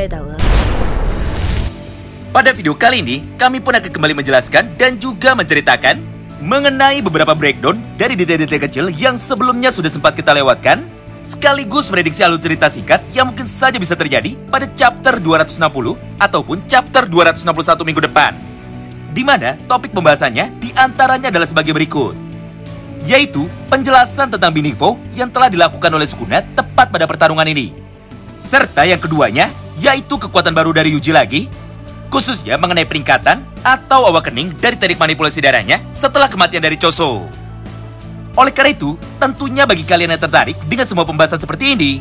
类的鹅。 Pada video kali ini, kami pun akan kembali menjelaskan dan juga menceritakan mengenai beberapa breakdown dari detail-detail kecil yang sebelumnya sudah sempat kita lewatkan, sekaligus prediksi alur cerita singkat yang mungkin saja bisa terjadi pada chapter 260 ataupun chapter 261 minggu depan. Di mana topik pembahasannya diantaranya adalah sebagai berikut, yaitu penjelasan tentang Biningfo yang telah dilakukan oleh Sukuna tepat pada pertarungan ini. Serta yang keduanya, yaitu kekuatan baru dari Yuji lagi, khususnya mengenai peningkatan atau awakening dari teknik manipulasi darahnya setelah kematian dari Choso. Oleh karena itu, tentunya bagi kalian yang tertarik dengan semua pembahasan seperti ini,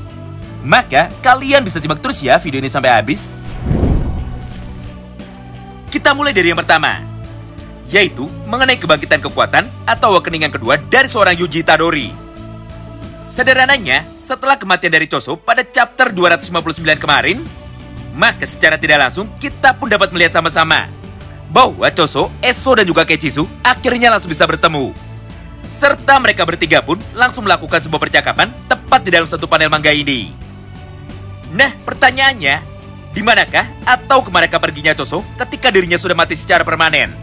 maka kalian bisa simak terus ya video ini sampai habis. Kita mulai dari yang pertama, yaitu mengenai kebangkitan kekuatan atau awakening yang kedua dari seorang Yuji Itadori. Sederhananya, setelah kematian dari Choso pada chapter 259 kemarin, maka secara tidak langsung kita pun dapat melihat sama-sama bahwa Choso, Eso, dan juga Kechizu akhirnya langsung bisa bertemu. Serta mereka bertiga pun langsung melakukan sebuah percakapan tepat di dalam satu panel manga ini. Nah, pertanyaannya, di manakah atau kemanakah perginya Choso ketika dirinya sudah mati secara permanen?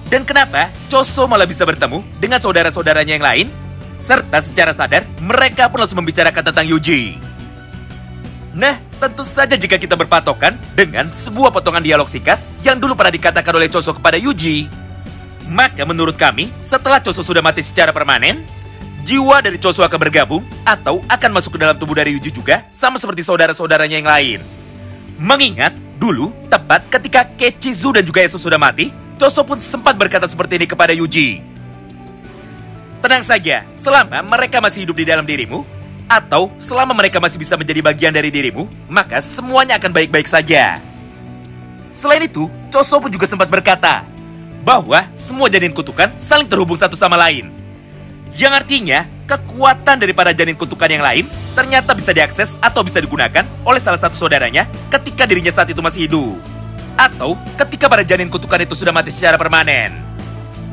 Dan kenapa Choso malah bisa bertemu dengan saudara-saudaranya yang lain? Serta secara sadar, mereka pun langsung membicarakan tentang Yuji. Nah, tentu saja jika kita berpatokan dengan sebuah potongan dialog singkat yang dulu pernah dikatakan oleh Choso kepada Yuji, maka menurut kami, setelah Choso sudah mati secara permanen, jiwa dari Choso akan bergabung atau akan masuk ke dalam tubuh dari Yuji juga, sama seperti saudara-saudaranya yang lain. Mengingat dulu, tepat ketika Kechizu dan juga Eso sudah mati, Choso pun sempat berkata seperti ini kepada Yuji. Tenang saja, selama mereka masih hidup di dalam dirimu, atau selama mereka masih bisa menjadi bagian dari dirimu, maka semuanya akan baik-baik saja. Selain itu, Choso pun juga sempat berkata bahwa semua janin kutukan saling terhubung satu sama lain. Yang artinya, kekuatan daripada janin kutukan yang lain ternyata bisa diakses atau bisa digunakan oleh salah satu saudaranya ketika dirinya saat itu masih hidup. Atau ketika para janin kutukan itu sudah mati secara permanen.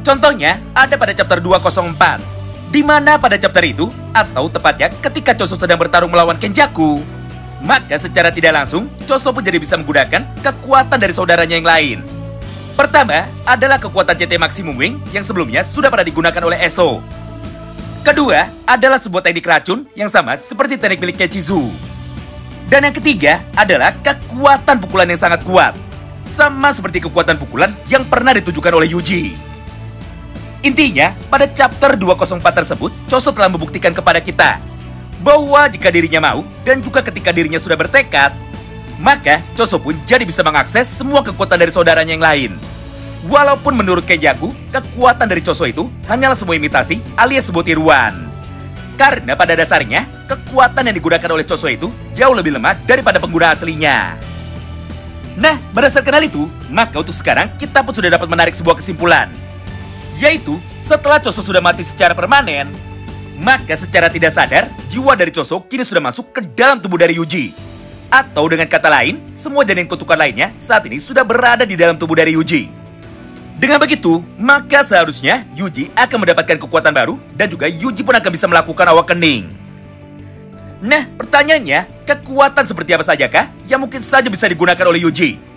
Contohnya, ada pada chapter 204. Di mana pada chapter itu, atau tepatnya ketika Choso sedang bertarung melawan Kenjaku, maka secara tidak langsung, Choso pun jadi bisa menggunakan kekuatan dari saudaranya yang lain. Pertama, adalah kekuatan CT Maximum Wing yang sebelumnya sudah pernah digunakan oleh Eso. Kedua, adalah sebuah teknik racun yang sama seperti teknik milik Kechizu. Dan yang ketiga, adalah kekuatan pukulan yang sangat kuat, sama seperti kekuatan pukulan yang pernah ditujukan oleh Yuji. Intinya, pada chapter 204 tersebut, Choso telah membuktikan kepada kita bahwa jika dirinya mau dan juga ketika dirinya sudah bertekad, maka Choso pun jadi bisa mengakses semua kekuatan dari saudaranya yang lain. Walaupun menurut Kenjaku, kekuatan dari Choso itu hanyalah sebuah imitasi alias sebuah tiruan. Karena pada dasarnya, kekuatan yang digunakan oleh Choso itu jauh lebih lemah daripada pengguna aslinya. Nah, berdasarkan hal itu, maka untuk sekarang kita pun sudah dapat menarik sebuah kesimpulan, yaitu setelah Choso sudah mati secara permanen, maka secara tidak sadar, jiwa dari Choso kini sudah masuk ke dalam tubuh dari Yuji. Atau dengan kata lain, semua janin kutukan lainnya saat ini sudah berada di dalam tubuh dari Yuji. Dengan begitu, maka seharusnya Yuji akan mendapatkan kekuatan baru dan juga Yuji pun akan bisa melakukan awakening. Nah, pertanyaannya, kekuatan seperti apa sajakah yang mungkin saja bisa digunakan oleh Yuji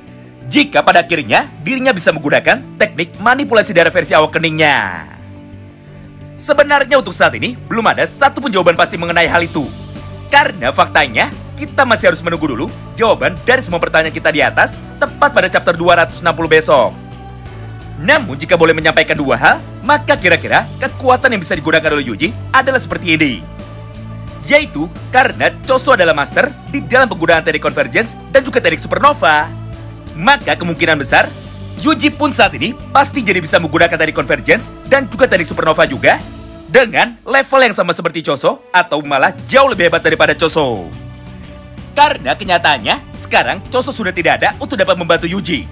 jika pada akhirnya dirinya bisa menggunakan teknik manipulasi darah versi awakeningnya? Sebenarnya untuk saat ini belum ada satupun jawaban pasti mengenai hal itu. Karena faktanya kita masih harus menunggu dulu jawaban dari semua pertanyaan kita di atas tepat pada chapter 260 besok. Namun jika boleh menyampaikan dua hal, maka kira-kira kekuatan yang bisa digunakan oleh Yuji adalah seperti ini. Yaitu karena Choso adalah master di dalam penggunaan teknik convergence dan juga teknik supernova, maka kemungkinan besar Yuji pun saat ini pasti jadi bisa menggunakan teknik convergence dan juga teknik supernova juga dengan level yang sama seperti Choso atau malah jauh lebih hebat daripada Choso. Karena kenyataannya sekarang Choso sudah tidak ada untuk dapat membantu Yuji.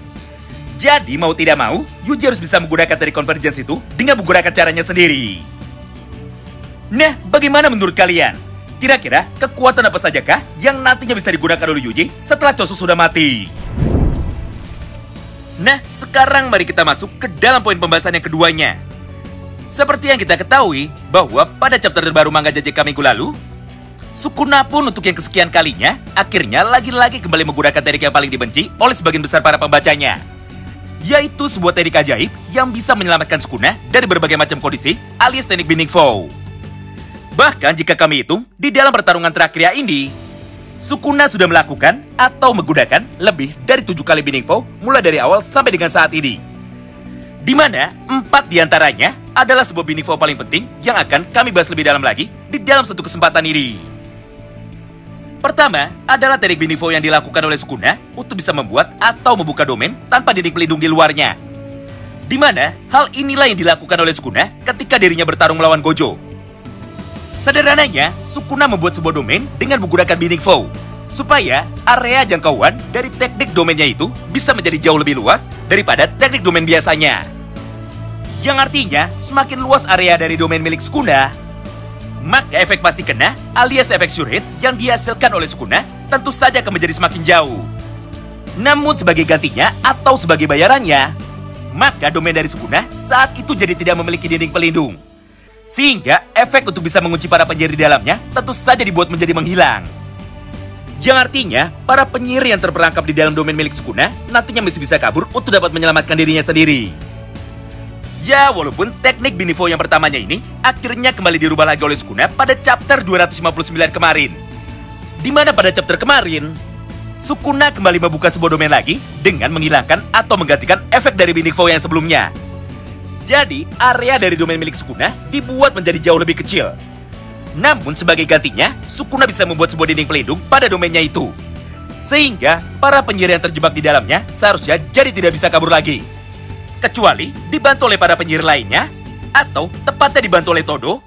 Jadi mau tidak mau, Yuji harus bisa menggunakan teknik convergence itu dengan menggunakan caranya sendiri. Nah, bagaimana menurut kalian? Kira-kira kekuatan apa sajakah yang nantinya bisa digunakan oleh Yuji setelah Choso sudah mati? Nah, sekarang mari kita masuk ke dalam poin pembahasan yang keduanya. Seperti yang kita ketahui bahwa pada chapter terbaru manga JJK minggu lalu, Sukuna pun untuk yang kesekian kalinya, akhirnya lagi-lagi kembali menggunakan teknik yang paling dibenci oleh sebagian besar para pembacanya. Yaitu sebuah teknik ajaib yang bisa menyelamatkan Sukuna dari berbagai macam kondisi alias teknik Binding Vow. Bahkan jika kami hitung, di dalam pertarungan terakhir ini, Sukuna sudah melakukan atau menggunakan lebih dari 7 kali Binding Vow mulai dari awal sampai dengan saat ini. Di mana 4 diantaranya adalah sebuah Binding Vow paling penting yang akan kami bahas lebih dalam lagi di dalam satu kesempatan ini. Pertama adalah teknik Binding Vow yang dilakukan oleh Sukuna untuk bisa membuat atau membuka domain tanpa dinding pelindung di luarnya. Di mana hal inilah yang dilakukan oleh Sukuna ketika dirinya bertarung melawan Gojo. Sederhananya, Sukuna membuat sebuah domain dengan menggunakan Binding Vow supaya area jangkauan dari teknik domainnya itu bisa menjadi jauh lebih luas daripada teknik domain biasanya. Yang artinya, semakin luas area dari domain milik Sukuna, maka efek pasti kena alias efek sure hit yang dihasilkan oleh Sukuna tentu saja akan menjadi semakin jauh. Namun sebagai gantinya atau sebagai bayarannya, maka domain dari Sukuna saat itu jadi tidak memiliki dinding pelindung. Sehingga efek untuk bisa mengunci para penyihir di dalamnya tentu saja dibuat menjadi menghilang. Yang artinya, para penyihir yang terperangkap di dalam domain milik Sukuna nantinya masih bisa kabur untuk dapat menyelamatkan dirinya sendiri. Ya, walaupun teknik Binding Vow yang pertamanya ini akhirnya kembali dirubah lagi oleh Sukuna pada chapter 259 kemarin. Di mana pada chapter kemarin, Sukuna kembali membuka sebuah domain lagi dengan menghilangkan atau menggantikan efek dari Binding Vow yang sebelumnya. Jadi, area dari domain milik Sukuna dibuat menjadi jauh lebih kecil. Namun sebagai gantinya, Sukuna bisa membuat sebuah dinding pelindung pada domainnya itu. Sehingga para penyihir yang terjebak di dalamnya seharusnya jadi tidak bisa kabur lagi. Kecuali dibantu oleh para penyihir lainnya, atau tepatnya dibantu oleh Todo,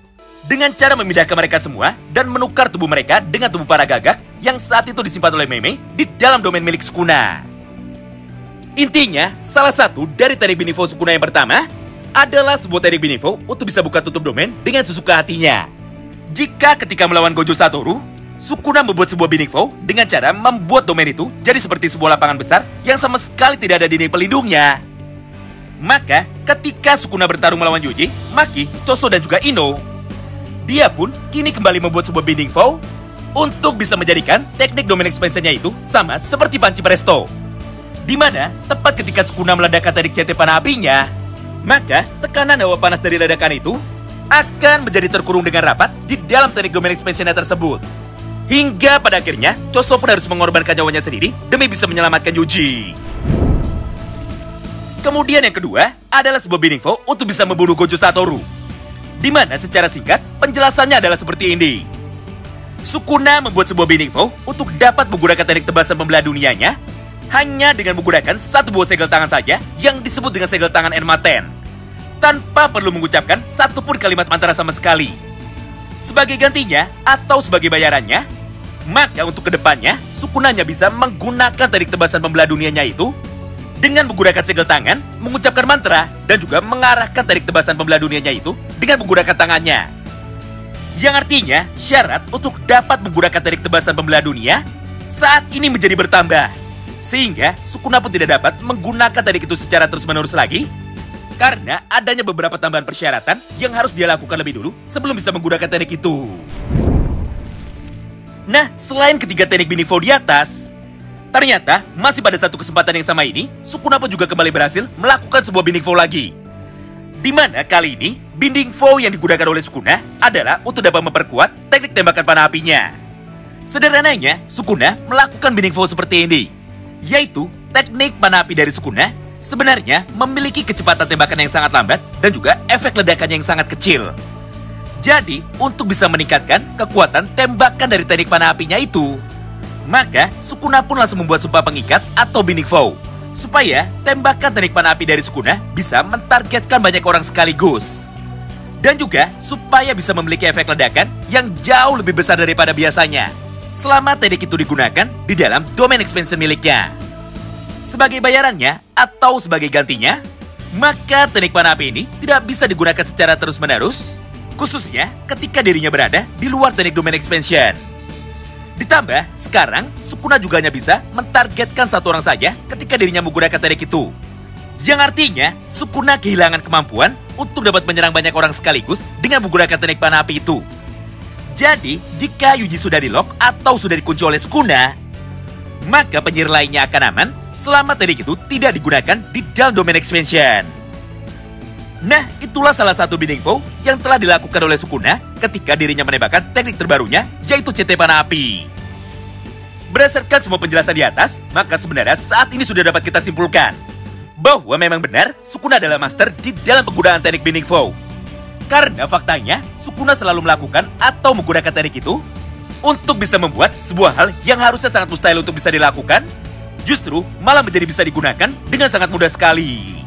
dengan cara memindahkan mereka semua dan menukar tubuh mereka dengan tubuh para gagak yang saat itu disimpan oleh Mei Mei di dalam domain milik Sukuna. Intinya, salah satu dari teknik Binding Vow Sukuna yang pertama adalah sebuah teknik Binding Vow untuk bisa buka tutup domain dengan sesuka hatinya. Jika ketika melawan Gojo Satoru, Sukuna membuat sebuah Binding Vow dengan cara membuat domain itu jadi seperti sebuah lapangan besar yang sama sekali tidak ada dinding pelindungnya. Maka ketika Sukuna bertarung melawan Yuji, Maki, Choso dan juga Ino, dia pun kini kembali membuat sebuah Binding Vow untuk bisa menjadikan teknik domain expansionnya itu sama seperti panci presto. Di mana tepat ketika Sukuna meledakkan teknik CT panah apinya, maka tekanan hawa panas dari ledakan itu akan menjadi terkurung dengan rapat di dalam teknik domain expansionnya tersebut. Hingga pada akhirnya, Choso pun harus mengorbankan nyawanya sendiri demi bisa menyelamatkan Yuji. Kemudian yang kedua adalah sebuah Binding Vow untuk bisa membunuh Gojo Satoru. Di mana secara singkat, penjelasannya adalah seperti ini. Sukuna membuat sebuah Binding Vow untuk dapat menggunakan teknik tebasan pembelah dunianya hanya dengan menggunakan satu buah segel tangan saja yang disebut dengan segel tangan Enma-ten, tanpa perlu mengucapkan satu pun kalimat mantra sama sekali. Sebagai gantinya atau sebagai bayarannya, maka untuk kedepannya Sukuna hanya bisa menggunakan teknik tebasan pembelah dunianya itu dengan menggunakan segel tangan, mengucapkan mantra, dan juga mengarahkan teknik tebasan pembelah dunianya itu dengan menggunakan tangannya. Yang artinya, syarat untuk dapat menggunakan teknik tebasan pembelah dunia saat ini menjadi bertambah. Sehingga Sukuna pun tidak dapat menggunakan teknik itu secara terus-menerus lagi, karena adanya beberapa tambahan persyaratan yang harus dia lakukan lebih dulu sebelum bisa menggunakan teknik itu. Nah, selain ketiga teknik Binding Vow di atas, ternyata, masih pada satu kesempatan yang sama ini, Sukuna pun juga kembali berhasil melakukan sebuah Binding Vow lagi. Di mana kali ini, Binding Vow yang digunakan oleh Sukuna adalah untuk dapat memperkuat teknik tembakan panah apinya. Sederhananya, Sukuna melakukan Binding Vow seperti ini, yaitu teknik panah api dari Sukuna sebenarnya memiliki kecepatan tembakan yang sangat lambat dan juga efek ledakannya yang sangat kecil. Jadi, untuk bisa meningkatkan kekuatan tembakan dari teknik panah apinya itu, maka Sukuna pun langsung membuat sumpah pengikat atau Binding Vow supaya tembakan teknik panah api dari Sukuna bisa mentargetkan banyak orang sekaligus. Dan juga supaya bisa memiliki efek ledakan yang jauh lebih besar daripada biasanya selama teknik itu digunakan di dalam domain expansion miliknya. Sebagai bayarannya atau sebagai gantinya, maka teknik panah api ini tidak bisa digunakan secara terus-menerus, khususnya ketika dirinya berada di luar teknik domain expansion. Ditambah, sekarang Sukuna juga hanya bisa mentargetkan satu orang saja ketika dirinya menggunakan teknik itu. Yang artinya, Sukuna kehilangan kemampuan untuk dapat menyerang banyak orang sekaligus dengan menggunakan teknik panah api itu. Jadi, jika Yuji sudah di-lock atau sudah dikunci oleh Sukuna, maka penyihir lainnya akan aman selama teknik itu tidak digunakan di dalam domain expansion. Nah, itulah salah satu binding foe yang telah dilakukan oleh Sukuna ketika dirinya menembakkan teknik terbarunya, yaitu CT Panah Api. Berdasarkan semua penjelasan di atas, maka sebenarnya saat ini sudah dapat kita simpulkan bahwa memang benar Sukuna adalah master di dalam penggunaan teknik binding foe. Karena faktanya, Sukuna selalu melakukan atau menggunakan teknik itu untuk bisa membuat sebuah hal yang harusnya sangat mustahil untuk bisa dilakukan, justru malah menjadi bisa digunakan dengan sangat mudah sekali.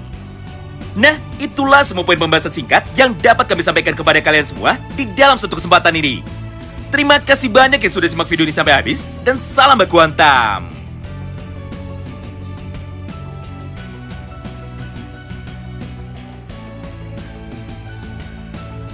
Nah, itulah semua poin pembahasan singkat yang dapat kami sampaikan kepada kalian semua di dalam satu kesempatan ini. Terima kasih banyak yang sudah simak video ini sampai habis, dan salam baku hantam.